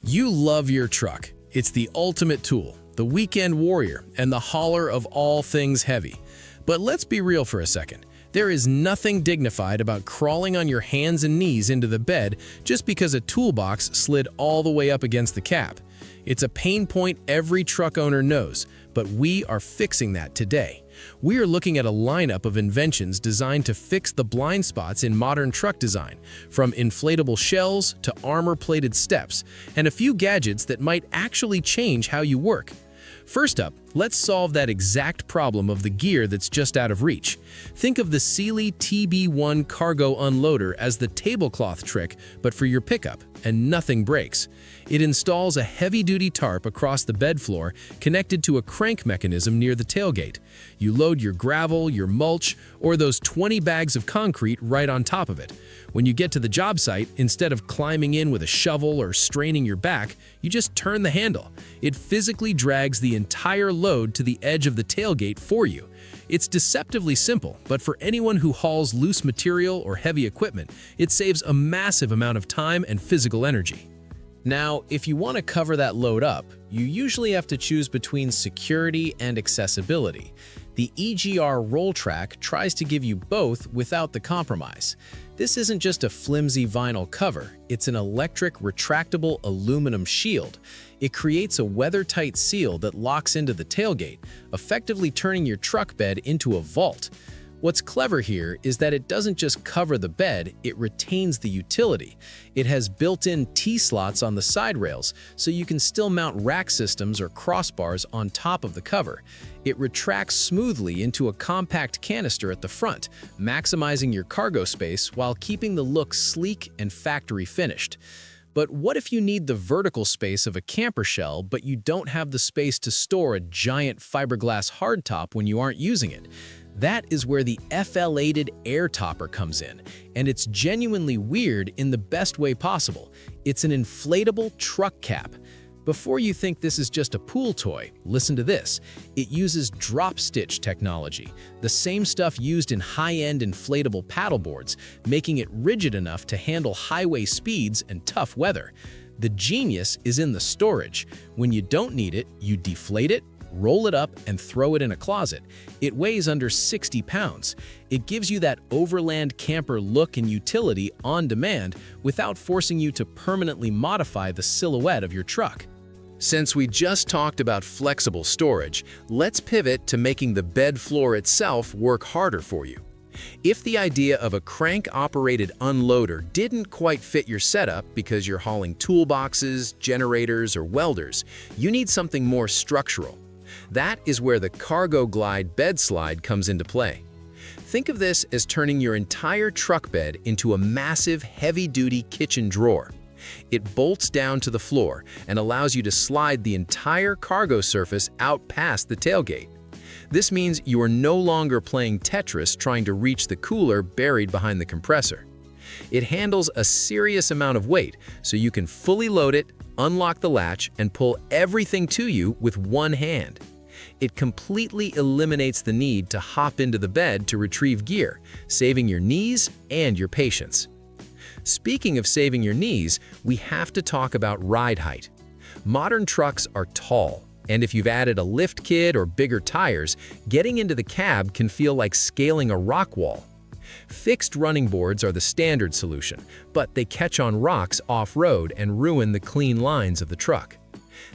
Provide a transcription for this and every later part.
You love your truck. It's the ultimate tool, the weekend warrior, and the hauler of all things heavy. But let's be real for a second. There is nothing dignified about crawling on your hands and knees into the bed just because a toolbox slid all the way up against the cab. It's a pain point every truck owner knows, but we are fixing that today. We are looking at a lineup of inventions designed to fix the blind spots in modern truck design, from inflatable shells to armor-plated steps, and a few gadgets that might actually change how you work. First up, let's solve that exact problem of the gear that's just out of reach. Think of the Celely TB1 Cargo Unloader as the tablecloth trick, but for your pickup, and nothing breaks. It installs a heavy-duty tarp across the bed floor connected to a crank mechanism near the tailgate. You load your gravel, your mulch, or those 20 bags of concrete right on top of it. When you get to the job site, instead of climbing in with a shovel or straining your back, you just turn the handle. It physically drags the entire load to the edge of the tailgate for you. It's deceptively simple, but for anyone who hauls loose material or heavy equipment, it saves a massive amount of time and physical energy. Now, if you want to cover that load up, you usually have to choose between security and accessibility. The EGR RollTrac tries to give you both without the compromise. This isn't just a flimsy vinyl cover, it's an electric retractable aluminum shield. It creates a weather-tight seal that locks into the tailgate, effectively turning your truck bed into a vault. What's clever here is that it doesn't just cover the bed, it retains the utility. It has built-in T-slots on the side rails, so you can still mount rack systems or crossbars on top of the cover. It retracts smoothly into a compact canister at the front, maximizing your cargo space while keeping the look sleek and factory finished. But what if you need the vertical space of a camper shell, but you don't have the space to store a giant fiberglass hardtop when you aren't using it? That is where the FL-ated air topper comes in, and it's genuinely weird in the best way possible. It's an inflatable truck cap. Before you think this is just a pool toy, listen to this. It uses drop stitch technology, the same stuff used in high-end inflatable paddleboards, making it rigid enough to handle highway speeds and tough weather. The genius is in the storage. When you don't need it, you deflate it, roll it up, and throw it in a closet. It weighs under 60 pounds. It gives you that Overland camper look and utility on demand without forcing you to permanently modify the silhouette of your truck. Since we just talked about flexible storage, let's pivot to making the bed floor itself work harder for you. If the idea of a crank-operated unloader didn't quite fit your setup because you're hauling toolboxes, generators, or welders, you need something more structural. That is where the CargoGlide bed slide comes into play. Think of this as turning your entire truck bed into a massive, heavy-duty kitchen drawer. It bolts down to the floor and allows you to slide the entire cargo surface out past the tailgate. This means you are no longer playing Tetris trying to reach the cooler buried behind the compressor. It handles a serious amount of weight, so you can fully load it, unlock the latch, and pull everything to you with one hand. It completely eliminates the need to hop into the bed to retrieve gear, saving your knees and your patience. Speaking of saving your knees, we have to talk about ride height. Modern trucks are tall, and if you've added a lift kit or bigger tires, getting into the cab can feel like scaling a rock wall. Fixed running boards are the standard solution, but they catch on rocks off-road and ruin the clean lines of the truck.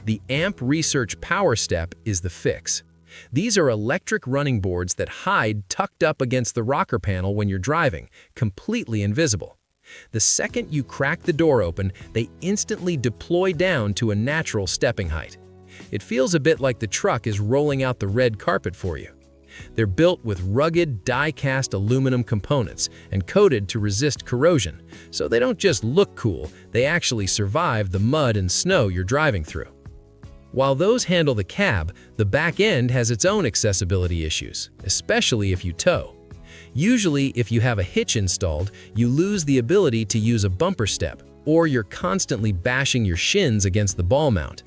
The AMP Research PowerStep is the fix. These are electric running boards that hide tucked up against the rocker panel when you're driving, completely invisible. The second you crack the door open, they instantly deploy down to a natural stepping height. It feels a bit like the truck is rolling out the red carpet for you. They're built with rugged, die-cast aluminum components and coated to resist corrosion, so they don't just look cool, they actually survive the mud and snow you're driving through. While those handle the cab, the back end has its own accessibility issues, especially if you tow. Usually, if you have a hitch installed, you lose the ability to use a BumpStep, or you're constantly bashing your shins against the ball mount.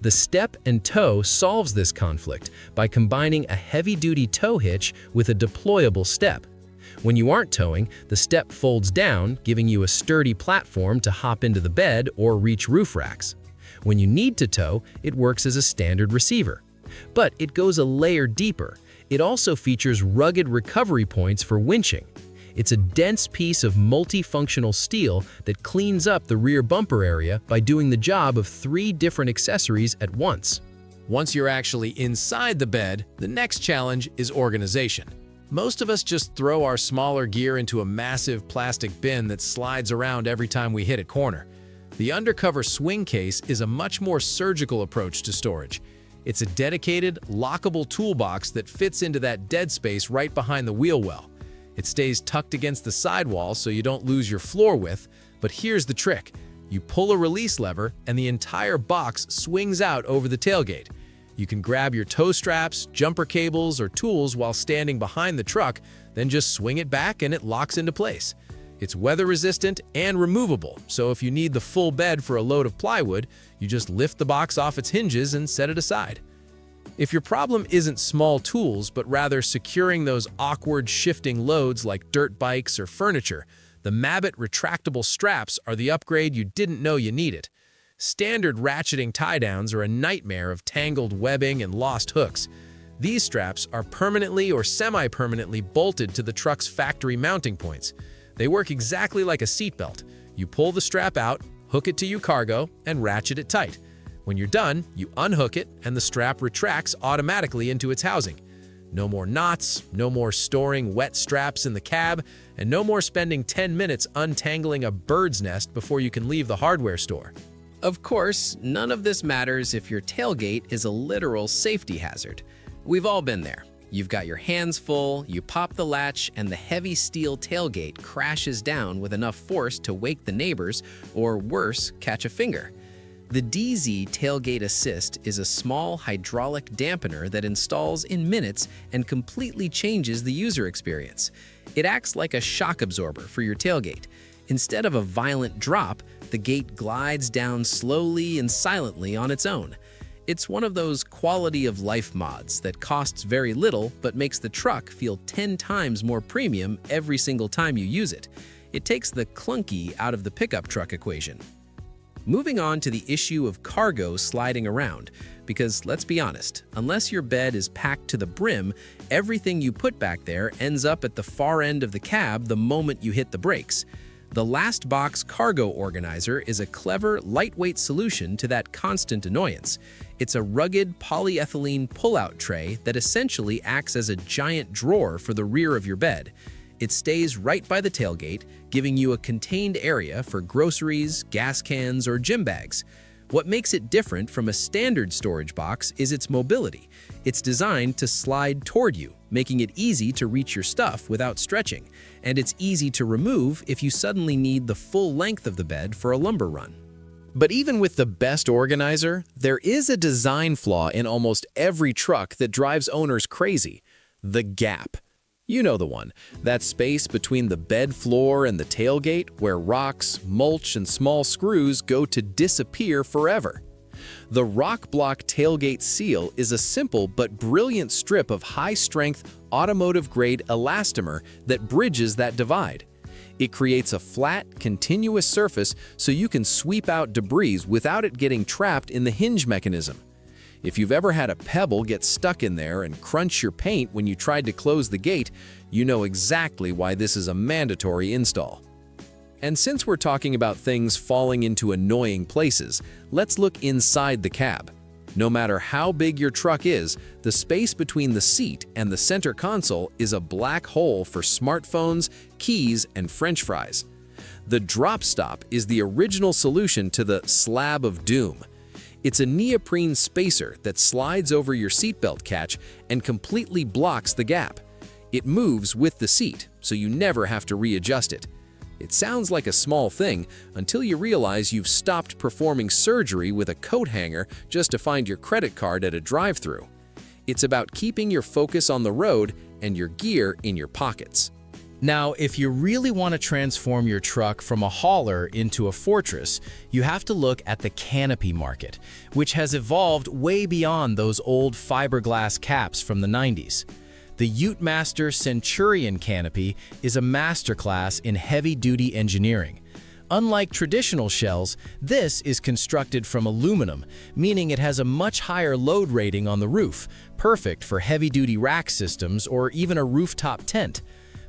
The step and tow solves this conflict by combining a heavy-duty tow hitch with a deployable step. When you aren't towing, the step folds down, giving you a sturdy platform to hop into the bed or reach roof racks. When you need to tow, it works as a standard receiver. But it goes a layer deeper. It also features rugged recovery points for winching. It's a dense piece of multifunctional steel that cleans up the rear bumper area by doing the job of 3 different accessories at once. Once you're actually inside the bed, the next challenge is organization. Most of us just throw our smaller gear into a massive plastic bin that slides around every time we hit a corner. The UnderCover SwingCase is a much more surgical approach to storage. It's a dedicated, lockable toolbox that fits into that dead space right behind the wheel well. It stays tucked against the sidewall so you don't lose your floor width, but here's the trick. You pull a release lever and the entire box swings out over the tailgate. You can grab your tow straps, jumper cables, or tools while standing behind the truck, then just swing it back and it locks into place. It's weather-resistant and removable, so if you need the full bed for a load of plywood, you just lift the box off its hinges and set it aside. If your problem isn't small tools, but rather securing those awkward shifting loads like dirt bikes or furniture, the MagVitt retractable straps are the upgrade you didn't know you needed. Standard ratcheting tie-downs are a nightmare of tangled webbing and lost hooks. These straps are permanently or semi-permanently bolted to the truck's factory mounting points. They work exactly like a seatbelt. You pull the strap out, hook it to your cargo, and ratchet it tight. When you're done, you unhook it and the strap retracts automatically into its housing. No more knots, no more storing wet straps in the cab, and no more spending 10 minutes untangling a bird's nest before you can leave the hardware store. Of course, none of this matters if your tailgate is a literal safety hazard. We've all been there. You've got your hands full, you pop the latch, and the heavy steel tailgate crashes down with enough force to wake the neighbors, or worse, catch a finger. The DZ Tailgate Assist is a small hydraulic dampener that installs in minutes and completely changes the user experience. It acts like a shock absorber for your tailgate. Instead of a violent drop, the gate glides down slowly and silently on its own. It's one of those quality-of-life mods that costs very little but makes the truck feel 10 times more premium every single time you use it. It takes the clunky out of the pickup truck equation. Moving on to the issue of cargo sliding around, because let's be honest, unless your bed is packed to the brim, everything you put back there ends up at the far end of the cab the moment you hit the brakes. The WeatherTech Cargo Organizer is a clever, lightweight solution to that constant annoyance. It's a rugged polyethylene pull-out tray that essentially acts as a giant drawer for the rear of your bed. It stays right by the tailgate, giving you a contained area for groceries, gas cans, or gym bags. What makes it different from a standard storage box is its mobility. It's designed to slide toward you, making it easy to reach your stuff without stretching, and it's easy to remove if you suddenly need the full length of the bed for a lumber run. But even with the best organizer, there is a design flaw in almost every truck that drives owners crazy: the gap. You know the one, that space between the bed floor and the tailgate where rocks, mulch, and small screws go to disappear forever. The RokBlock tailgate seal is a simple but brilliant strip of high-strength, automotive-grade elastomer that bridges that divide. It creates a flat, continuous surface so you can sweep out debris without it getting trapped in the hinge mechanism. If you've ever had a pebble get stuck in there and crunch your paint when you tried to close the gate, you know exactly why this is a mandatory install. And since we're talking about things falling into annoying places, let's look inside the cab. No matter how big your truck is, the space between the seat and the center console is a black hole for smartphones, keys, and French fries. The drop stop is the original solution to the slab of doom. It's a neoprene spacer that slides over your seatbelt catch and completely blocks the gap. It moves with the seat, so you never have to readjust it. It sounds like a small thing until you realize you've stopped performing surgery with a coat hanger just to find your credit card at a drive-thru. It's about keeping your focus on the road and your gear in your pockets. Now, if you really want to transform your truck from a hauler into a fortress, you have to look at the Canopy market, which has evolved way beyond those old fiberglass caps from the 90s. The Utemaster Centurion Canopy is a masterclass in heavy-duty engineering. Unlike traditional shells, this is constructed from aluminum, meaning it has a much higher load rating on the roof, perfect for heavy-duty rack systems or even a rooftop tent.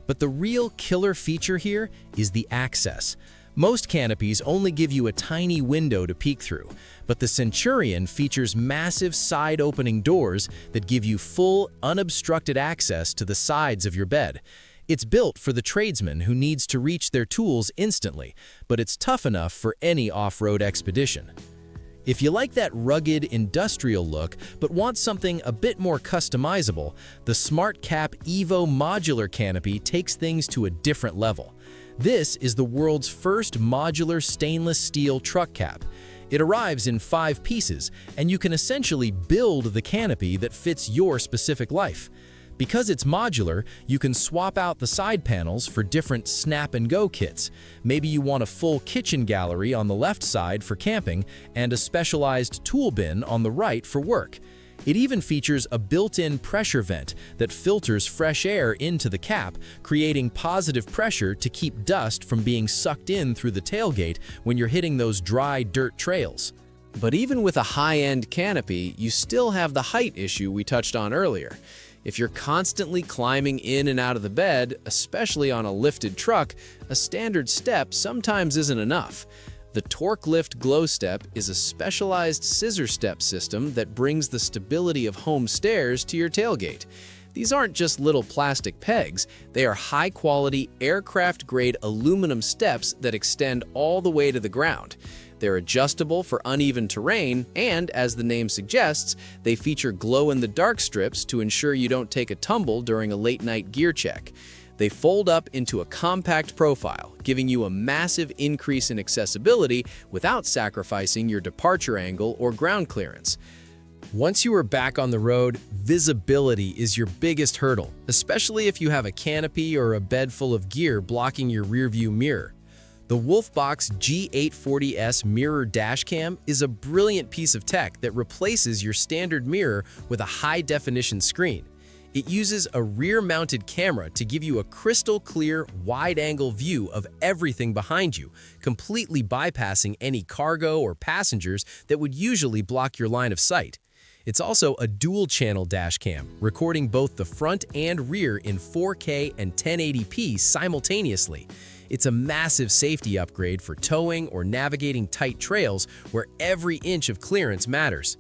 But the real killer feature here is the access. Most canopies only give you a tiny window to peek through, but the Centurion features massive side-opening doors that give you full, unobstructed access to the sides of your bed. It's built for the tradesman who needs to reach their tools instantly, but it's tough enough for any off-road expedition. If you like that rugged, industrial look but want something a bit more customizable, the SmartCap Evo modular canopy takes things to a different level. This is the world's first modular stainless steel truck cap. It arrives in 5 pieces, and you can essentially build the canopy that fits your specific life. Because it's modular, you can swap out the side panels for different snap-and-go kits. Maybe you want a full kitchen gallery on the left side for camping and a specialized tool bin on the right for work. It even features a built-in pressure vent that filters fresh air into the cap, creating positive pressure to keep dust from being sucked in through the tailgate when you're hitting those dry dirt trails. But even with a high-end canopy, you still have the height issue we touched on earlier. If you're constantly climbing in and out of the bed, especially on a lifted truck, a standard step sometimes isn't enough. The Torklift GlowStep is a specialized scissor step system that brings the stability of home stairs to your tailgate. These aren't just little plastic pegs, they are high-quality, aircraft-grade aluminum steps that extend all the way to the ground. They're adjustable for uneven terrain, and, as the name suggests, they feature glow-in-the-dark strips to ensure you don't take a tumble during a late-night gear check. They fold up into a compact profile, giving you a massive increase in accessibility without sacrificing your departure angle or ground clearance. Once you are back on the road, visibility is your biggest hurdle, especially if you have a canopy or a bed full of gear blocking your rearview mirror. The Wolfbox G840S mirror dashcam is a brilliant piece of tech that replaces your standard mirror with a high-definition screen. It uses a rear-mounted camera to give you a crystal-clear, wide-angle view of everything behind you, completely bypassing any cargo or passengers that would usually block your line of sight. It's also a dual-channel dashcam, recording both the front and rear in 4K and 1080p simultaneously. It's a massive safety upgrade for towing or navigating tight trails where every inch of clearance matters.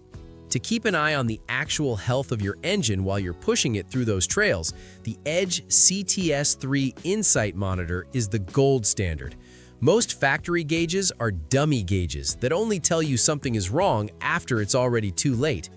To keep an eye on the actual health of your engine while you're pushing it through those trails, the Edge CTS3 Insight Monitor is the gold standard. Most factory gauges are dummy gauges that only tell you something is wrong after it's already too late.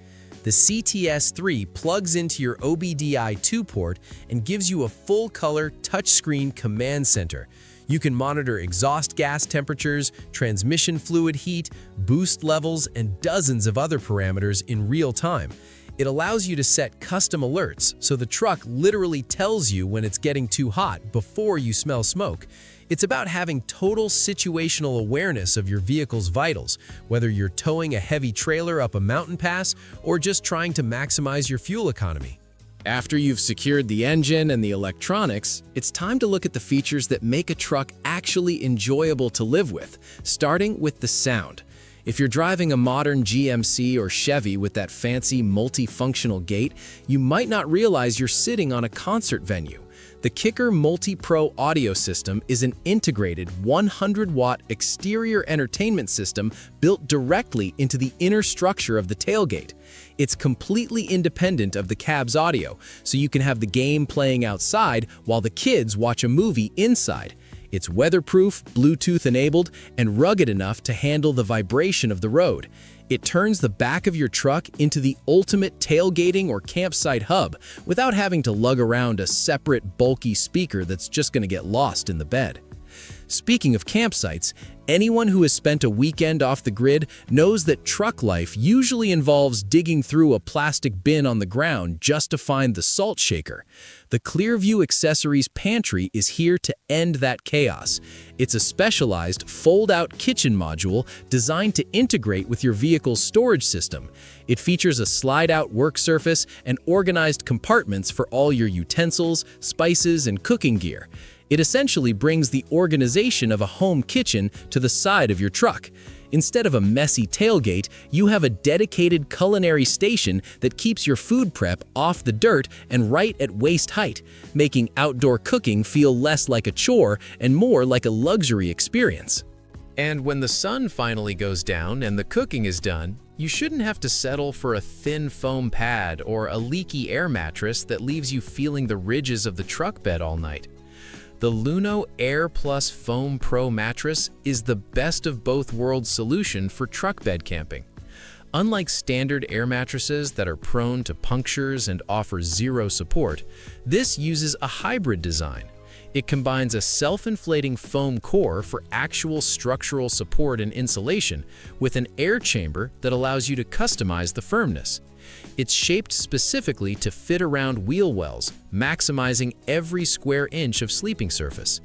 The CTS3 plugs into your OBDI2 port and gives you a full-color touchscreen command center. You can monitor exhaust gas temperatures, transmission fluid heat, boost levels, and dozens of other parameters in real time. It allows you to set custom alerts, so the truck literally tells you when it's getting too hot before you smell smoke. It's about having total situational awareness of your vehicle's vitals, whether you're towing a heavy trailer up a mountain pass or just trying to maximize your fuel economy. After you've secured the engine and the electronics, it's time to look at the features that make a truck actually enjoyable to live with, starting with the sound. If you're driving a modern GMC or Chevy with that fancy multifunctional gate, you might not realize you're sitting on a concert venue. The Kicker MultiPro audio system is an integrated 100-watt exterior entertainment system built directly into the inner structure of the tailgate. It's completely independent of the cab's audio, so you can have the game playing outside while the kids watch a movie inside. It's weatherproof, Bluetooth-enabled, and rugged enough to handle the vibration of the road. It turns the back of your truck into the ultimate tailgating or campsite hub without having to lug around a separate, bulky speaker that's just going to get lost in the bed. Speaking of campsites, anyone who has spent a weekend off the grid knows that truck life usually involves digging through a plastic bin on the ground just to find the salt shaker. The Clearview Accessories Pantry is here to end that chaos. It's a specialized fold-out kitchen module designed to integrate with your vehicle's storage system. It features a slide-out work surface and organized compartments for all your utensils, spices, and cooking gear. It essentially brings the organization of a home kitchen to the side of your truck. Instead of a messy tailgate, you have a dedicated culinary station that keeps your food prep off the dirt and right at waist height, making outdoor cooking feel less like a chore and more like a luxury experience. And when the sun finally goes down and the cooking is done, you shouldn't have to settle for a thin foam pad or a leaky air mattress that leaves you feeling the ridges of the truck bed all night. The Luno Air Plus Foam Pro mattress is the best of both worlds solution for truck bed camping. Unlike standard air mattresses that are prone to punctures and offer zero support, this uses a hybrid design. It combines a self-inflating foam core for actual structural support and insulation with an air chamber that allows you to customize the firmness. It's shaped specifically to fit around wheel wells, maximizing every square inch of sleeping surface.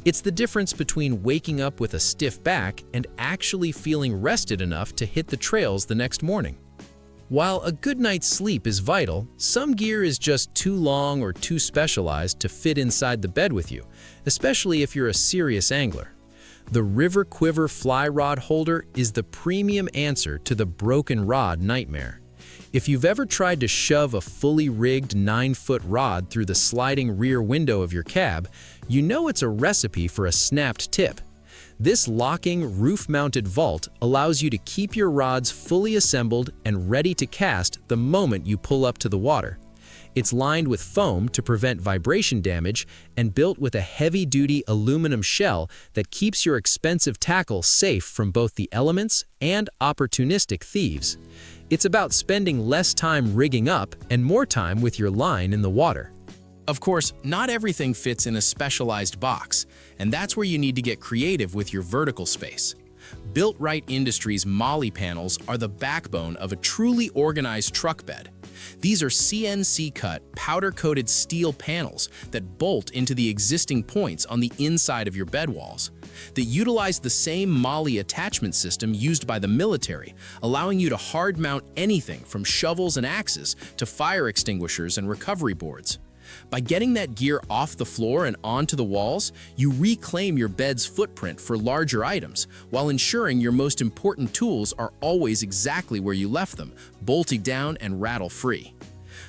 It's the difference between waking up with a stiff back and actually feeling rested enough to hit the trails the next morning. While a good night's sleep is vital, some gear is just too long or too specialized to fit inside the bed with you, especially if you're a serious angler. The River Quiver fly rod holder is the premium answer to the broken rod nightmare. If you've ever tried to shove a fully rigged 9-foot rod through the sliding rear window of your cab, you know it's a recipe for a snapped tip. This locking, roof-mounted vault allows you to keep your rods fully assembled and ready to cast the moment you pull up to the water. It's lined with foam to prevent vibration damage and built with a heavy-duty aluminum shell that keeps your expensive tackle safe from both the elements and opportunistic thieves. It's about spending less time rigging up and more time with your line in the water. Of course, not everything fits in a specialized box, and that's where you need to get creative with your vertical space. Built-Right Industries MOLLE panels are the backbone of a truly organized truck bed. These are CNC-cut, powder-coated steel panels that bolt into the existing points on the inside of your bed walls. They utilize the same MOLLE attachment system used by the military, allowing you to hard mount anything from shovels and axes to fire extinguishers and recovery boards. By getting that gear off the floor and onto the walls, you reclaim your bed's footprint for larger items, while ensuring your most important tools are always exactly where you left them, bolted down and rattle-free.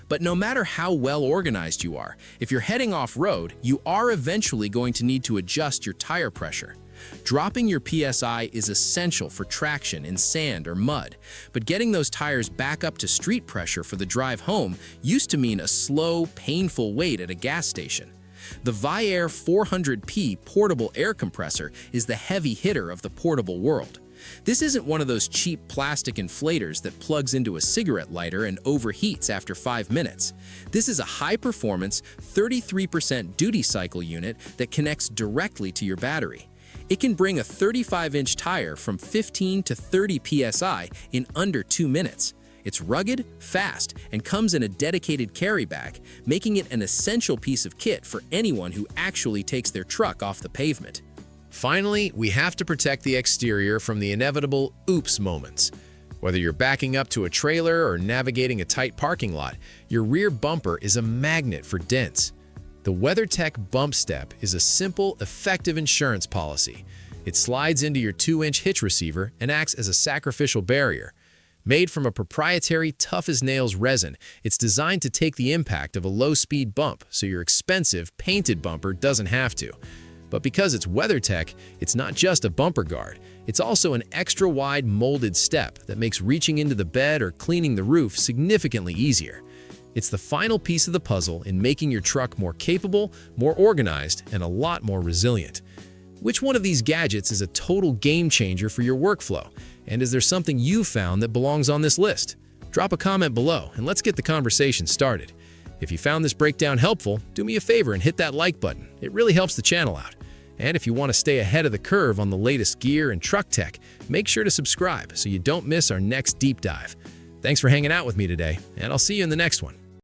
But no matter how well organized you are, if you're heading off-road, you are eventually going to need to adjust your tire pressure. Dropping your PSI is essential for traction in sand or mud, but getting those tires back up to street pressure for the drive home used to mean a slow, painful wait at a gas station. The VIAIR 400P portable air compressor is the heavy hitter of the portable world. This isn't one of those cheap plastic inflators that plugs into a cigarette lighter and overheats after 5 minutes. This is a high-performance, 33% duty cycle unit that connects directly to your battery. It can bring a 35-inch tire from 15 to 30 psi in under 2 minutes. It's rugged, fast, and comes in a dedicated carry bag, making it an essential piece of kit for anyone who actually takes their truck off the pavement. Finally, we have to protect the exterior from the inevitable oops moments. Whether you're backing up to a trailer or navigating a tight parking lot, your rear bumper is a magnet for dents. The WeatherTech BumpStep is a simple, effective insurance policy. It slides into your 2-inch hitch receiver and acts as a sacrificial barrier. Made from a proprietary tough-as-nails resin, it's designed to take the impact of a low-speed bump so your expensive, painted bumper doesn't have to. But because it's WeatherTech, it's not just a bumper guard. It's also an extra-wide molded step that makes reaching into the bed or cleaning the roof significantly easier. It's the final piece of the puzzle in making your truck more capable, more organized, and a lot more resilient. Which one of these gadgets is a total game changer for your workflow? And is there something you found that belongs on this list? Drop a comment below and let's get the conversation started. If you found this breakdown helpful, do me a favor and hit that like button. It really helps the channel out. And if you want to stay ahead of the curve on the latest gear and truck tech, make sure to subscribe so you don't miss our next deep dive. Thanks for hanging out with me today, and I'll see you in the next one.